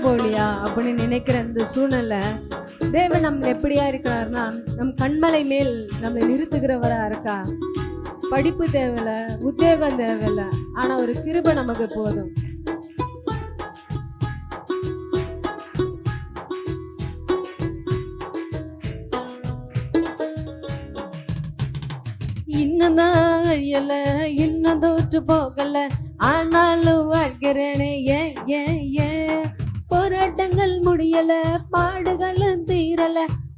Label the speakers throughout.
Speaker 1: போலியா அப்படின்னு நினைக்கிற இந்த சூழ்நிலை, தேவன் நம்ம எப்படியா இருக்கிறார்னா நம் கண்மலை மேல் நம்மளை நிறுத்துகிறவரா இருக்கா. படிப்பு தேவையில்ல, உத்தியோகம் தேவையில்ல, ஆனா ஒரு கிருபை நமக்கு போதும். இன்னும்தான் அழியல, இன்னும் தோற்று போகல, ஆனாலும் வாழ்கிறேனே ஏன் ஏன் ஏன். போராட்டங்கள் முடியல, பாடுகளும் தீரல,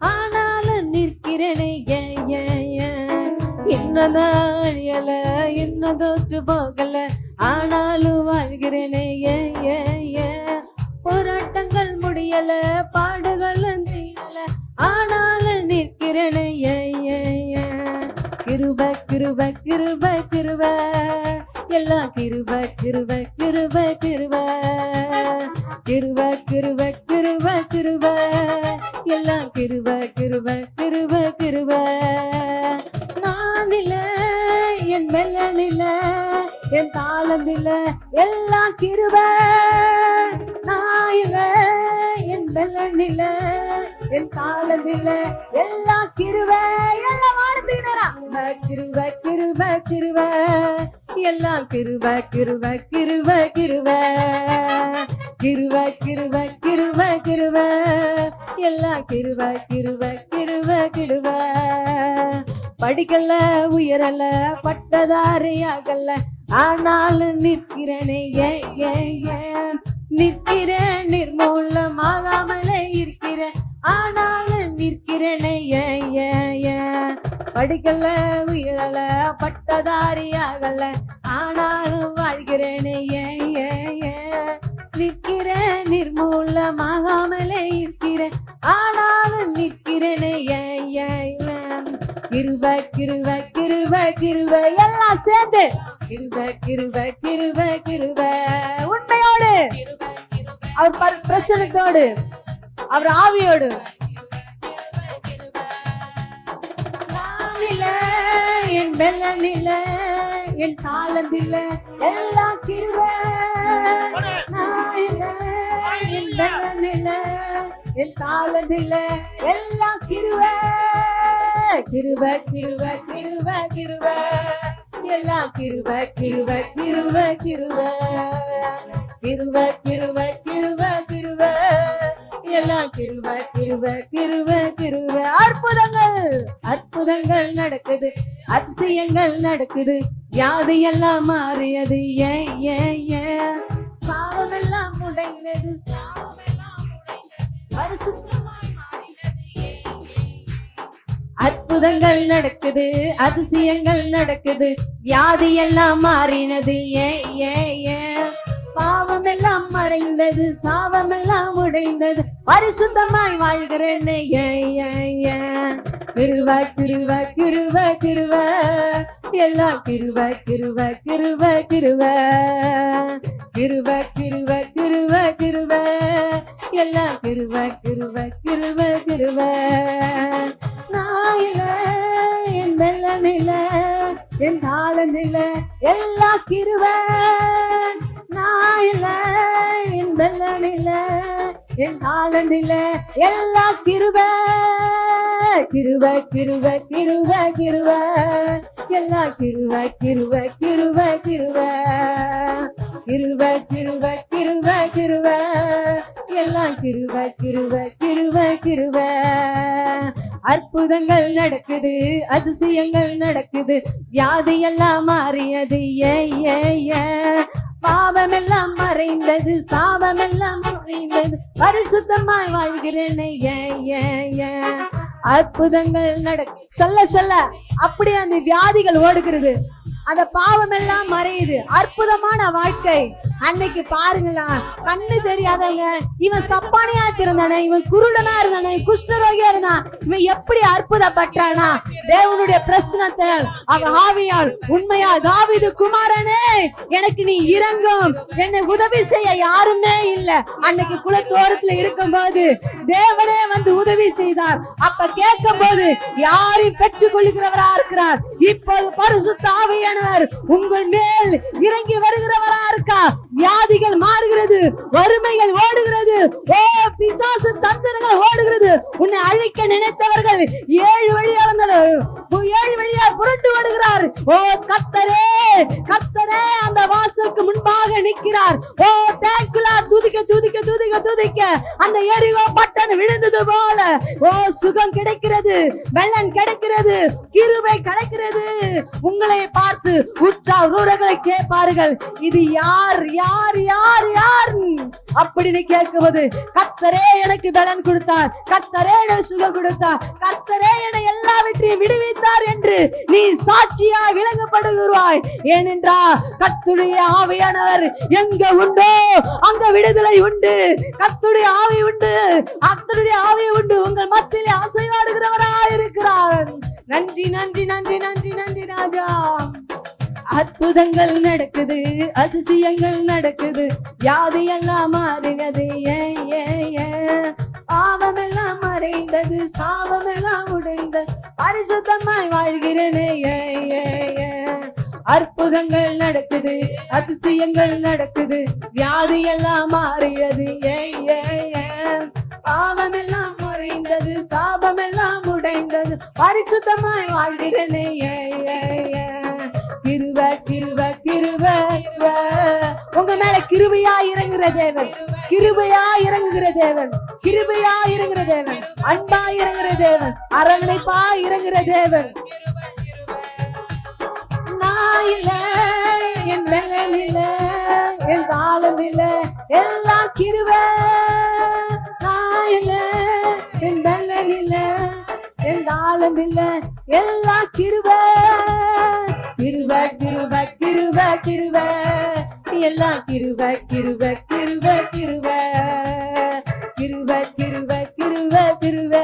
Speaker 1: ஆனாலும் நிற்கிறேனே ஏன் ஏன் ஏன். இன்னும்தான் அழியல, இன்னும் தோற்று போகல, ஆனாலும் வாழ்கிறேனே ஏன் ஏன் ஏன். போராட்டங்கள் முடியல, பாடுகளும் தீரல, ஆனாலும் நிற்கிறேனே ஏன் ஏன் ஏன். கிருப கிருப கிருப கிருப எல்லாம் கிருப கிருப கிருப கிருப கிருப கிருப கிருப கிருப எல்லாம் கிருப கிருப கிருப கிருப. நான் இல்ல, என் வெள்ளன் இல்ல, என் தாளம் இல்ல, எல்லாம் கிருப. நான் இல்ல, என் வெள்ளன் இல்ல, என் தாளம் இல்ல, எல்லாம் கிருப. எல்லாம் வார்த்தையினரா கிருப கிருப கிருப எல்லாம் கிருப கிருப கிருப கிருப கிருப கிருப கிருப கிருப எல்லாம் கிருப கிருப கிருப கிருப. படிக்கல, உயரல, பட்டதாரியாகல, ஆனாலும் நிற்கிறேனே ஏன் ஏன் ஏன். நிற்கிறேன், நிர்மூலமாகாமலே இருக்கிறேன், ஆனாலும் நிற்கிறேனே ஏன் ஏன் ஏன். படிக்கல, உயரல, பட்டதாரியாகல, ஆனாலும் வாழ்கிறேனே ஏன் ஏன் ஏன். நிற்கிறேன், நிர்மூலமாகாமலே இருக்கிறேன், ஆனாலும் நிற்கிறேனே ஏன் ஏன் ஏன். கிருப கிருப கிருப கிருப எல்லாம் சேர்ந்து கிருப கிருப கிருப கிருப. உண்மையோடு, அவர் பிரசனத்தோடு, அவர் ஆவியோடு. என் வெள்ளன் இல்ல, என் தாளம் இல்ல, எல்லாம் கிருப. நான் இல்ல, என் வெள்ளன் இல்ல, என் தாளம் இல்ல, எல்லாம் கிருப. கிருப கிருப கிருப கிருப எல்லாம் கிருப கிருப கிருப கிருப கிருப கிருப கிருப கிருப எல்லாம் கிருப கிருப கிருப கிருப. அற்புதங்கள் அற்புதங்கள் நடக்குது, அதிசயங்கள் நடக்குது, வியாதி எல்லாம் மாறியது ஏன் ஏன் ஏன். பாவம் எல்லாம் உடைந்தது, பரிசுத்தமாய் மாறினது ஏன் ஏன். அற்புதங்கள் நடக்குது, அதிசயங்கள் நடக்குது, வியாதி எல்லாம் மாறினது ஏன் ஏன் ஏன். பாவம் எல்லாம் மறைந்தது, சாபம் எல்லாம் உடைந்தது, பரிசுத்தமாய் வாழ்கிறேன் ஏன் ஏன் ஏன். கிருப கிருப கிருப கிருப எல்லாம் கிருப கிருப கிருப கிருப கிருப கிருப கிருப கிருப எல்லாம் கிருப கிருப கிருப கிருப. நான் இல்ல, என் வெள்ளன் இல்ல, என் தாளம் இல்ல, எல்லாம் கிருப. நான் இல்ல, என் வெள்ளன் இல்ல, என் தாளம் இல்ல, எல்லாம் கிருப. கிருப கிருப கிருப கிருப எல்லாம் கிருப கிருப கிருப கிருப கிருப கிருப கிருப கிருப எல்லாம் கிருப கிருப கிருப கிருப. அற்புதங்கள் நடக்குது, அதிசயங்கள் நடக்குது, வியாதி எல்லாம் மாறியது ஏன் ஏன் ஏன். பாவம் எல்லாம் மறைந்தது, சாபம் எல்லாம் மறைந்தது, பரிசுத்தமாய் வாழ்கிறேன் ஏன் ஏன் ஏன். அற்புதங்கள் நடக்கு சொல்ல சொல்ல அப்படியே அந்த வியாதிகள் ஓடுகிறது, அந்த பாவம் எல்லாம் மறையுது. அற்புதமான வாழ்க்கை. அன்னைக்கு பாருங்களா, கண்ணு தெரியாதவங்க, இவன் சப்பானியா பிறந்தானே, இவன் குருடனா இருந்தானே, குஷ்டரோகியா இருந்தான், இவன் எப்படி அற்புதப்பட்டானா. தேவனுடைய பிரச்சனத்தை அவன் ஆவியால் உண்மையா, தாவீது குமாரனே எனக்கு நீ இறங்கும், என்னை உதவி செய்ய யாருமே இல்ல. அன்னைக்கு குலத்தோரத்துல இருக்கும் போது தேவனே வந்து உதவி செய்தார். அப்ப கேட்கும் போது யாரையும் பெற்றுக் கொள்கிறவரா இருக்கிறார். இப்போது பரிசுத்த ஆவியானவர் உங்கள் மேல் இறங்கி வருகிறவரா இருக்கா. வியாதிகள் மாறுகிறது, ஓடுகிறது, வறுமைகள் ஓடுகிறது, ஓ பிசாசு தந்திரங்கள் ஓடுகிறது. உன்னை அழிக்க நினைத்தவர்கள் 7 வழியா வந்தனர், 7 வழியா புரண்டு ஓடுகிறார். ஓ கர்த்தரே, கர்த்தரே அந்த வாசலுக்கு முன்பாக நிற்கிறார். ஓ தேக்குலா துதிக்க துதிக்க துதிக்க துதிக்க அந்த எரிகோ பட்டன் விழுந்தது போல ஓ சுகம் கிடைக்கிறது, வெள்ளம் கிடைக்கிறது, கிருபை கிடைக்கிறது. உங்களை பார்த்து உற்சாகங்களை கேட்பார்கள், இது யார் யார் யார் யார் அப்படின்னு கேட்கும்போது, கர்த்தரே எனக்கு பலன் கொடுத்தார், கர்த்தரே எனக்கு சுகம் கொடுத்தார், கர்த்தரே என்னை எல்லாவற்றையும் விடுவித்தார் என்று நீ சாட்சியா விளங்கப்படுகிறாய். ஏனென்றால் கர்த்தருடைய ஆவியானவர் எங்க உண்டோ அங்க விடுதலை உண்டு, கர்த்தருடைய ஆவி உண்டு, கர்த்தருடைய ஆவி உண்டு. உங்கள் மத்தியிலே அசைவாடுகிறவராய் இருக்கிறார். நன்றி நன்றி நன்றி நன்றி நன்றி ராஜா. அற்புதங்கள் நடக்குது, அதிசயங்கள் நடக்குது, வியாதி எல்லாம் மாறினது, பாவம் எல்லாம் மறைந்தது, சாபம் எல்லாம் உடைந்தது, பரிசுத்தமாய் வாழ்கிறேனே. அற்புதங்கள் நடக்குது, அதிசயங்கள் நடக்குது, வியாதி எல்லாம் மாறியது, பாவம் எல்லாம் மறைந்தது, சாபம் எல்லாம் உடைந்தது, பரிசுத்தமாய் வாழ்கிறேனே. கிருப கிருப கிருப கிருப. உங்க மேல கிருபையா இறங்குகிற தேவன், கிருபையா இறங்குகிற தேவன், கிருபையா இறங்குகிற தேவன், அன்பா இறங்குகிற தேவன், அரவணைப்பா இறங்குகிற தேவன். நான் இல்ல, என் வெள்ளம் இல்ல, என் தாளம் இல்ல, எல்லாம் கிருபை. நான் இல்ல, என் வெள்ளம் இல்ல, என் தாளம் இல்ல, எல்லாம் கிருபை. கிருப கிருப கிருப கிருப, எல்லாம் கிருப கிருப கிருப கிருப, கிருப கிருப கிருப கிருப,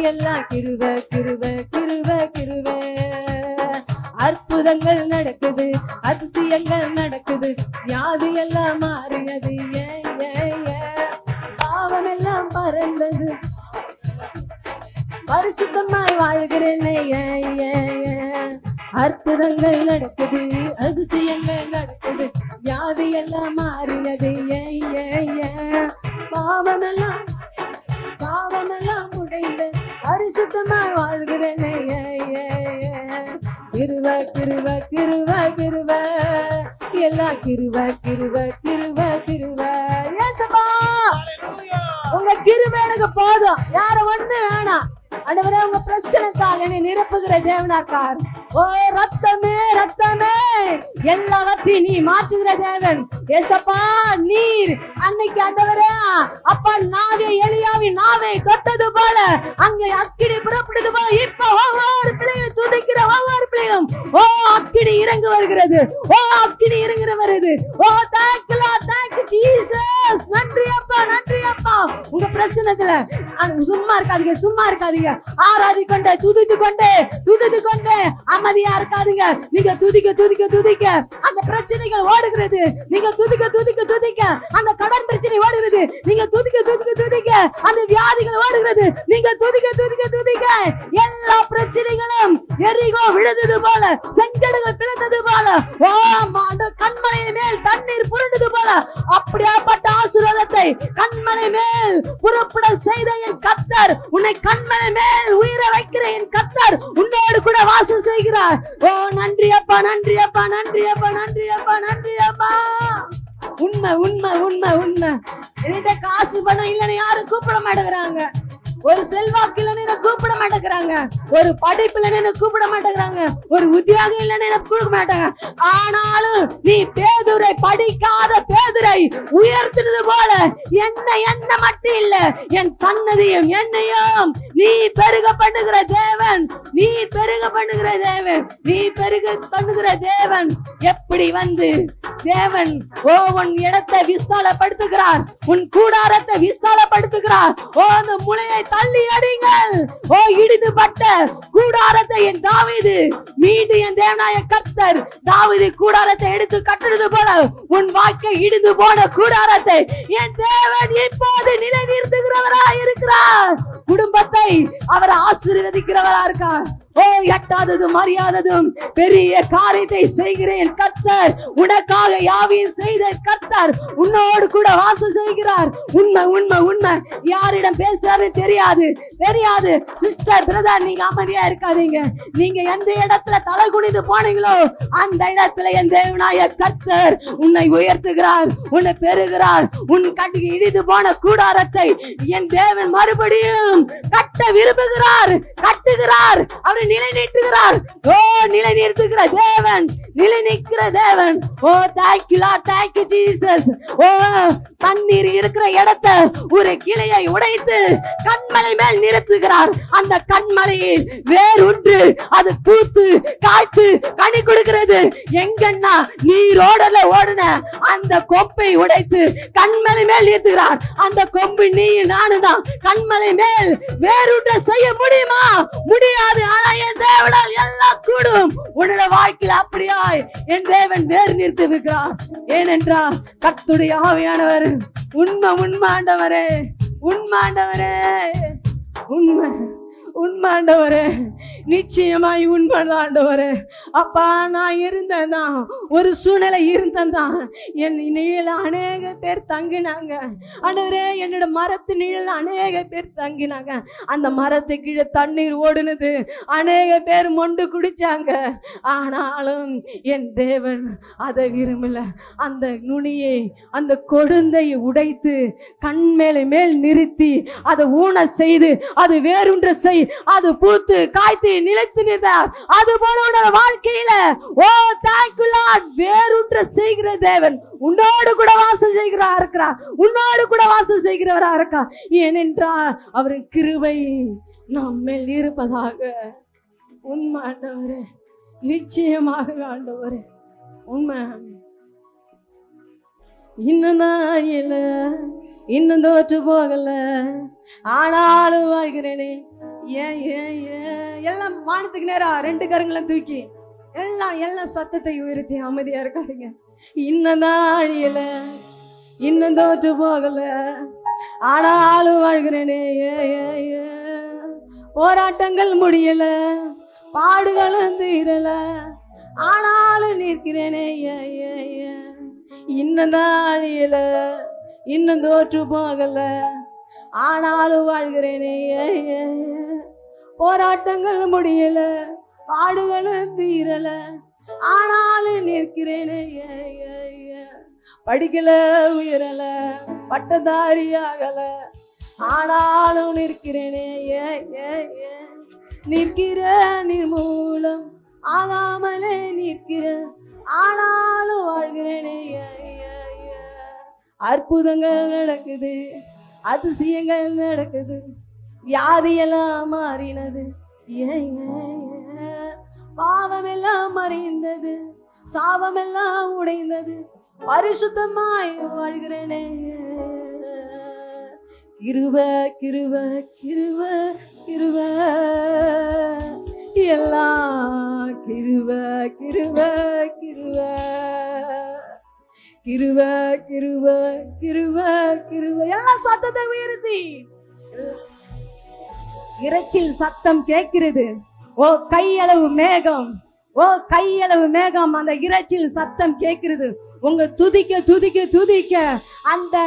Speaker 1: எல்லாம் கிருப கிருப கிருப கிருப. அற்புதங்கள் நடக்குது, அதிசயங்கள் நடக்குது, வியாதி எல்லாம் மாறினது, பாவம் எல்லாம் பறந்தது, பரிசுத்தமாய் வாழ்கிறேனே. அற்புதங்கள் நடக்குது, அதிசயங்கள் நடக்குது, வியாதி எல்லாம் மாறினது, பாவம் எல்லாம் சாபம் எல்லாம் உடைந்து பரிசுத்தமாய் வாழ்கிறேனே. கிருப கிருப கிருப கிருப, எல்லாம் கிருப கிருப கிருப கிருப. ஏசப்பா உங்க கிருபை எனக்கு போதும், யாரும் ஒண்ணு வேணாம். ஆண்டவரே உங்க பிரச்சனைத்தால் என்னை நிரப்புகிற தேவனாக்கார். ஓ ரத்தமே ரத்தமே, எல்லாவற்றையும் நீ மாற்றுகிற தேவன். ஏசப்பா நீர் அன்னைக்கு ஆண்டவரே அப்பா நாவே எலியாவின் நாவை தொட்டது போல, அங்கே அக்கினி புறப்படுது போல, இப்ப ஒவ்வொரு பிள்ளைகளும் துடிக்கிற ஒவ்வொரு பிள்ளைகளும் ஓ அக்கினி இறங்கு வருகிறது, ஓ அக்கினி இறங்குற வருது. ஓ தேங்க்யூ தேங்க்யூ ஜீசஸ். நன்றி அப்பா நன்றி அப்பா. உங்க பிரச்சனைத்துல சும்மா இருக்காதீங்க, சும்மா இருக்காதீங்க, ஆராதிக்கொண்டே துதித்து கொண்டே துதித்து கொண்டே அமைதியா இருக்காதீங்க. நீங்க துதிக்க துதிக்க துதிக்க அந்த பிரச்சனைகள் ஓடுகிறது, நீங்க துதிக்க துதிக்க துதிக்க அந்த கடன் பிரச்சனை ஓடுகிறது, நீங்க துதிக்க துதிக்க துதிக்க அந்த வியாதிகள் ஓடுகிறது, நீங்க துதிக்க துதிக்க துதிக்க எல்லா பிரச்சனைகளும் எரிகோ விழுந்தது போல, செங்கடங்கள் பிளந்தது போல, ஓ அந்த கண்மலை மேல் தண்ணீர் புரண்டது போல, அப்படியாப்பட்ட ஆசீர்வாதத்தை கண்மலை மேல் புறப்பட செய்த என் கர்த்தர், உன்னை கண்மலை மேல் உயிரை வைக்கிற என் கர்த்தர் உன்னோடு கூட வாசம் செய்கிறார். ஓ நன்றி அப்பா நன்றி அப்பா நன்றி அப்பா நன்றி அப்பா நன்றி அப்பா. உண்மை உண்மை உண்மை உண்மை. என்கிட்ட காசு பணம் இல்லைன்னு யாரும் கூப்பிட மாட்டேங்கிறாங்க, ஒரு செல்வாக்கு இல்லைன்னு கூப்பிட மாட்டேங்கிறாங்க, ஒரு படிப்பு இல்லைன்னு கூப்பிட மாட்டேங்கிறாங்க, ஒரு உத்தியோகம் இல்லைன்னு கூப்பிட மாட்டாங்க. ஆனாலும் நீ பேதுரை, படிக்காத பேதுரை உயர்த்தினது போல என்ன மட்டும் இல்ல, என் சன்னதியும் என்னையும் நீ பெருக பண்ணுகிற தேவன், நீ பெருக பண்ணுகிற தேவன், நீ பெருக பண்ணுகிற தேவன். எப்படி வந்து தேவன் ஓ உன் இடத்தை விஸ்தாலப்படுத்துகிறார், உன் கூடாரத்தை விஸ்தாலப்படுத்துகிறார். ஓ அந்த முளையை தள்ளி அடிங்கள், ஓ இடிந்து பட்ட கூடாரத்தை என் தாவீது மீண்டும் என் தேவனாய கர்த்தர் தாவீது கூடாரத்தை எடுத்து கட்டுறது போல உன் வாழ்க்கை இடிந்து போன கூடாரத்தை என் தேவன் இப்போது நிலை நிறுத்துகிறவராய் இருக்கிறார். குடும்பத்தை அவர் ஆசீர்வதிக்கிறவரா இருக்கார். ஓ எட்டாததும் அறியாததும் பெரிய காரியத்தை செய்கிறேன் கர்த்தர், உனக்காக யாவையும் செய்த கர்த்தர் உன்னோடு கூட வாசம் செய்கிறார். உண்மை உண்மை உண்மை. யாரிடம் பேசுறாரு தெரியாது தெரியாது. சிஸ்டர் பிரதர், நீங்க அமைதியா இருக்காதீங்க. நீங்க எந்த இடத்துல தலை குனிந்து போனீங்களோ அந்த இடத்துல என் தேவனாய கர்த்தர் உன்னை உயர்த்துகிறார், உன்னை பெறுகிறார். உன் கட்டுக்கு இடிந்து போன கூடாரத்தை என் தேவன் மறுபடியும் கட்ட விரும்புகிறார், கட்டுகிறார், அவரை நிலைநிறுத்துகிறார். ஓ நிலை நிறுத்துகிற தேவன், நிலை நிற்கிற தேவன். ஓ தேங்க்யூ லார்ட், தேங்க்யூ ஜீசஸ். ஓ தண்ணீர் இருக்கிற இடத்தை ஒரு கிளையை உடைத்து கண்மலை மேல் நிறுத்துகிறார். அந்த கண்மலையில் வேறுண்டு அது பூத்து காய்த்து கனி கொடுக்கிறது. எங்கன்னா நீரோடல ஓடுன அந்த கொம்பை உடைத்து கண்மலை மேல் நிறுத்துகிறார். அந்த கொம்பு நீ நானும் தான். கண்மலை மேல் வேறுண்ட செய்ய முடியுமா? முடியாது. ஆனா என் தேவனால் எல்லாம் கூடும். உன்னோட வாழ்க்கையில் அப்படியாய் என் தேவன் வேறு நிறுத்துகிறார். ஏனென்றால் கர்த்தருடைய ஆவியானவர் உண்மை உண்மை ஆண்டவரே, உண்மை ஆண்டவரே, உண்மை உண்மை ஆண்டவரே, நிச்சயமாய் உண்மை ஆண்டவரே. அப்பா நான் இருந்தேன் தான், ஒரு சூழ்நிலை இருந்தேன் தான். என் நிழல அநேக பேர் தங்கினாங்க ஆண்டவரே. என்னோட மரத்து நிழல அநேக பேர் தங்கினாங்க. அந்த மரத்து கீழே தண்ணீர் ஓடுனது, அநேக பேர் மொண்டு குடிச்சாங்க. ஆனாலும் என் தேவன் அதை விரும்பல. அந்த நுனியை, அந்த கொடுந்தையை உடைத்து கண்மேலை மேல் நிறுத்தி அதை ஊன செய்து அது வேறுன்ற செய், அது பூத்து காய்த்து நிலைத்து நின்றார். அது போல வாழ்க்கையில ஓ தேங்க்யூ லார்ட், வேறுன்ற செய்கிற தேவன் உன்னோடு கூட வாசம் செய்கிறவரா இருக்கிறார், உன்னோடு கூட வாசம் செய்கிறவரா இருக்கா. ஏனென்றால் அவரின் கிருபை நம்மேல் இருப்பதாக. உண்மை ஆண்டவரே, நிச்சயமாக ஆண்டவரே, உண்மை. இன்னும் இல்ல, இன்னும் தோற்று போகல, ஆனாலும் வாழ்கிறேனே. ஏன் ஏன் ஏன் எல்லாம் வானத்துக்கு நேரா ரெண்டு கரங்களை தூக்கி எல்லாம் சத்தத்தை உயர்த்தி அமைதியா இருக்காதீங்க. இன்னும் இல்ல, இன்னும் தோற்று போகல, ஆனாலும் வாழ்கிறேனே. போராட்டங்கள் முடியல, பாடுகளும் தீரல, ஆனாலும் நிற்கிறேனே. இன்னும் இல்ல, இன்னும் தோற்று போகல, ஆனாலும் வாழ்கிறேனே. போராட்டங்கள் முடியல, பாடுகளும் தீரல, ஆனாலும் நிற்கிறேனே. படிக்கல, உயரல, பட்டதாரி ஆகல, ஆனாலும் நிற்கிறேனே. நிற்கிற நிர்மூலம் ஆகாமலே நிற்கிற, ஆனாலும் வாழ்கிறேனே. அற்புதங்கள் நடக்குது, அதிசயங்கள் நடக்குது, வியாதியெல்லாம் மாறினது, பாவமெல்லாம் மறைந்தது, சாபமெல்லாம் உடைந்தது, பரிசுத்தமாய் வாழ்கிறேனே. கிருப கிருப கிருப கிருப எல்லாம் கிருப கிருப கிருப கிருப கிருப கிருப கிருப. எல்லாம் சத்தத்தை உயர்த்தி இரைச்சில் சத்தம் கேட்கிறது. ஓ கையளவு மேகம், ஓ கையளவு மேகம், அந்த இரைச்சில் சத்தம் கேட்கிறது. உங்க துதிக்க துதிக்க துதிக்க அந்த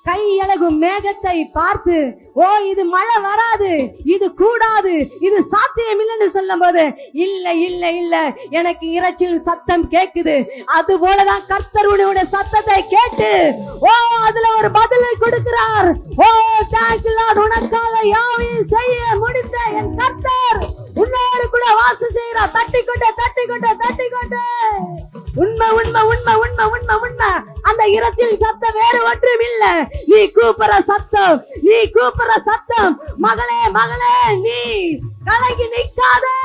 Speaker 1: கையழகு மேகத்தை பார்த்து, ஓ இது மழை வராது, இது கூடாது, இது சாத்தியம் இல்லைன்னு சொல்லும் போது, இல்ல இல்ல இல்ல எனக்கு இரைச்சில் சத்தம் கேக்குது. அது போலதான் கர்த்தர் உன்னுடைய சத்தத்தை கேட்டு ஓ அதுல ஒரு பதிலை கொடுக்கிறார். ஓ தேங்க்யூ லார்ட், உனக்காக யாவையும் செய்ய முடிந்த என் கர்த்தர் உன்னோடு கூட வாசம் செய்கிறார். தட்டிக்கொண்டே தட்டிக்கொண்டே தட்டிக்கொண்டே. உண்மை உண்மை உண்மை உண்மை உண்மை உண்மை. அந்த இரைச்சில் சத்தம் வேறு ஒன்றும் இல்ல, நீ கூப்பிடுற சத்தம், நீ கூப்பிடுற சத்தம். மகளே மகளே, நீ கலங்கி நிற்காதே,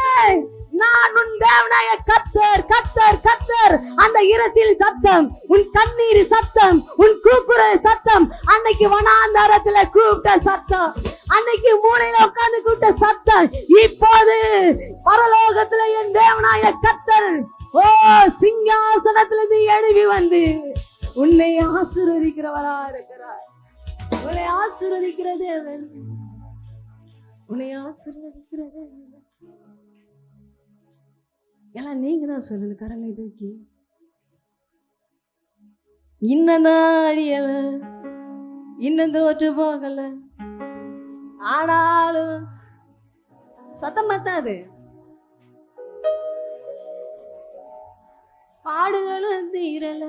Speaker 1: நான் உன் தேவனாய கர்த்தர் கர்த்தர் கர்த்தர். அந்த இரைச்சில் சத்தம், உன் கண்ணீர் சத்தம், உன் கூப்பிடுற சத்தம், அன்னைக்கு வனாந்தரத்துல கூப்பிட்ட சத்தம், அன்னைக்கு மூலையில உட்கார்ந்து கூப்பிட்ட சத்தம், இப்போது பரலோகத்துல என் தேவனாய கர்த்தர் ஓ சிங்காசனத்திலிருந்து எழுவி வந்து உன்னை ஆசீர்வதிக்கிறவரா இருக்கிறார். உன்னை ஆசீர்வதிக்கிற தேவன், உன்னை ஆசீர்வதிக்கிற தேவன். எல்லாம் நீங்க தான் சொல்லுங்க கரங்களை தூக்கி. இன்னதான் அழியல, இன்னும் தோற்று போகல, ஆனாலும் சத்தம் பத்தாது, பாடுகளும் தீரல.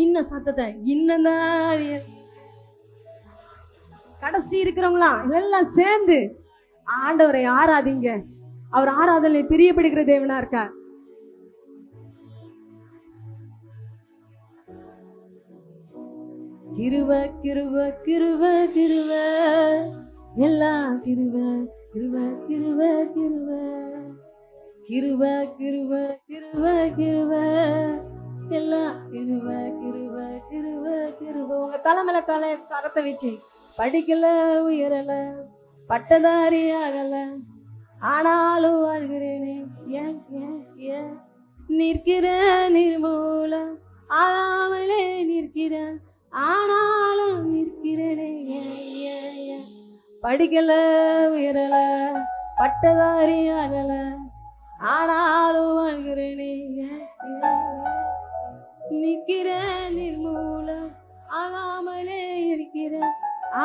Speaker 1: இன்னும் சத்தத்தை இன்னதான் கடைசி இருக்கிறவங்களாம் எல்லாம் சேர்ந்து ஆண்டவரை ஆராதிங்க. அவர் ஆராதனை பிரியப்படுகிற தேவனா இருக்கார். கிருப கிருப கிருப கிருப எல்லாம் கிருப கிருப கிருப கிருப கிருப கிருப கிருப கிருப எல்லாம் கிருப கிருப கிருப கிருப. உங்க தலைமையில கரத்தை வச்சு படிக்கல, உயரல, பட்டதாரி ஆகல, ஆனாலும் வாழ்கிறேனே. ஏன் ஏன் ஏன் நிற்கிற நிர்மூலம் ஆகாமலே நிற்கிறேன், ஆனாலும் நிற்கிறேனே. படிக்கல, உயரல, பட்டதாரி ஆகல, ஆனாலும் வாழ்கிறேனே. நிற்கிற நிர்மூலம் ஆகாமலே இருக்கிறேன்,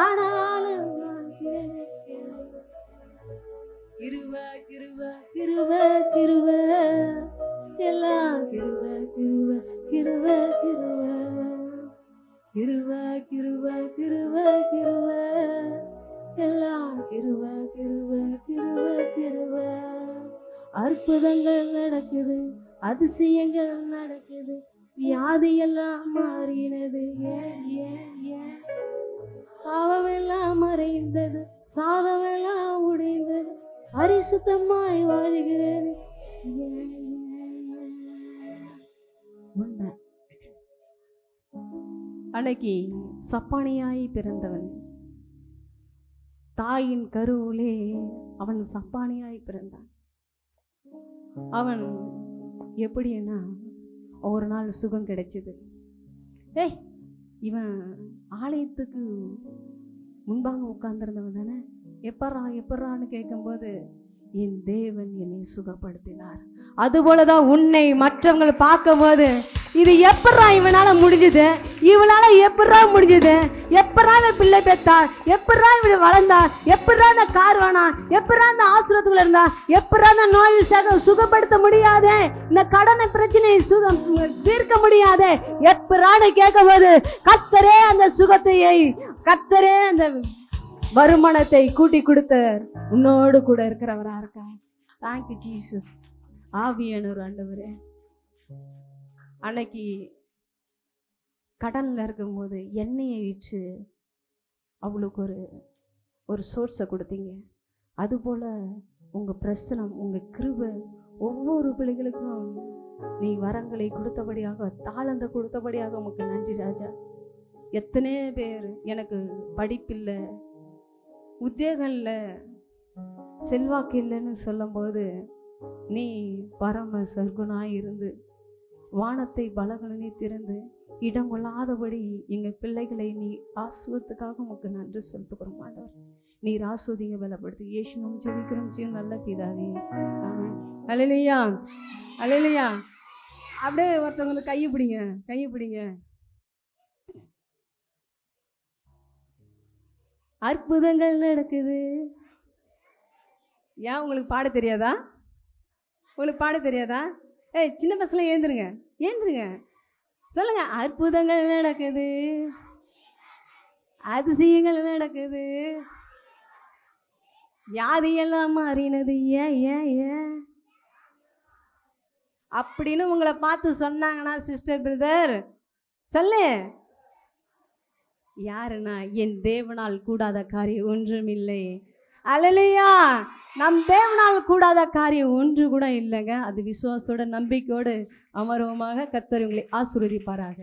Speaker 1: ஆனாலும் வாழ்கிறேனே. கிருப கிருப கிருப கிருப எல்லாம் கிருப கிருப கிருப கிருப கிருப கிருப கிருப கிருப எல்லாம் கிருப கிருப கிருப கிருப. அற்புதங்கள் நடக்குது, அதிசயங்கள் நடக்குது, வியாதியெல்லாம் மாறினது. ஏன் ஏன் ஏன் பாவமெல்லாம் மறைந்தது, சாதமெல்லாம் உடைந்தது, பரிசுத்தமாய் வாழ்கிறது. அன்னைக்கு சப்பானியாய் பிறந்தவன், தாயின் கருவிலே அவன் சப்பானியாய் பிறந்தான். அவன் எப்படின்னா ஒரு நாள் சுகம் கிடைச்சது. இவன் ஆலயத்துக்கு முன்பாக உட்கார்ந்துருந்தவன் தானே. எப்பறான்னு கேட்கும்போது என் தேவன் என்னை சுகப்படுத்தினார். அதுபோலதான் உன்னை மற்றவங்களை பார்க்கும் போது இது எப்படா இவனால முடிஞ்சது, இவனால எப்படா முடிஞ்சது, எப்படா இவன் பிள்ளை பெற்றா, எப்படா இவன் வளர்ந்தா, எப்படா இந்த கார் வேணா, எப்படா இந்த ஆசிரத்துக்குள்ள இருந்தா, எப்படா இந்த நோய் சுகப்படுத்த முடியாதே, இந்த கடனை பிரச்சனையை சுகம் தீர்க்க முடியாதே, எப்படான்னு கேட்கும் போது கர்த்தரே அந்த சுகத்தையை, கர்த்தரே அந்த வருமானத்தை கூட்டி கொடுத்தார். உன்னோடு கூட இருக்கிறவரா இருக்கா. Thank you Jesus. ஆவியானவர் ஆண்டவரே, அன்னைக்கு கடன்ல இருக்கும்போது எண்ணெயை வச்சு அவளுக்கு ஒரு சோர்ஸை கொடுத்தீங்க. அதுபோல உங்க பிரசனம், உங்க கிருபை ஒவ்வொரு பிள்ளைகளுக்கும் நீ வரங்களை கொடுத்தபடியாக, தாளந்த கொடுத்தபடியாக உமக்கு நன்றி ராஜா. எத்தனை பேர் எனக்கு படிப்பில்லை, உத்தியோகம் இல்லை, செல்வாக்கு இல்லைன்னு சொல்லும்போது நீ பரம சர்க்குனாய் இருந்து வானத்தை பலகலனே திறந்து இடம் கொள்ளாதபடி எங்கள் பிள்ளைகளை நீ ஆசுவத்துக்காக உமக்கு நன்றி செலுத்துகிறோம் ஆண்டவர். நீர் ஆசுவதிங்க பலப்படுத்தி இயேசு நாம் ஜெபிக்கிறோம் ஜீவன் நல்ல பிதாவே. ஆமென். அல்லேலூயா அல்லேலூயா. அப்படியே ஒருத்தவங்களுக்கு கையை பிடிங்க. அற்புதங்கள் நடக்குது. ஏன் உங்களுக்கு பாட தெரியாதா? சின்ன பசங்க ஏந்துருங்க சொல்லுங்க. அற்புதங்கள் நடக்குது, அதிசயங்கள் நடக்குது, வியாதியெல்லாம் மாறினது. ஏன் அப்படின்னு உங்களை பார்த்து சொன்னாங்கன்னா சிஸ்டர் பிரதர் சொல்லு, யாருன்னா என் தேவனால் கூடாத காரியம் ஒன்றும் இல்லை. அல்லேலூயா. நம் தேவனால் கூடாத காரியம் ஒன்று கூட இல்லைங்க. அது விசுவாசத்தோட நம்பிக்கையோடு அமர்வமாக கர்த்தர் உங்களை ஆசீர்வதிப்பாராக.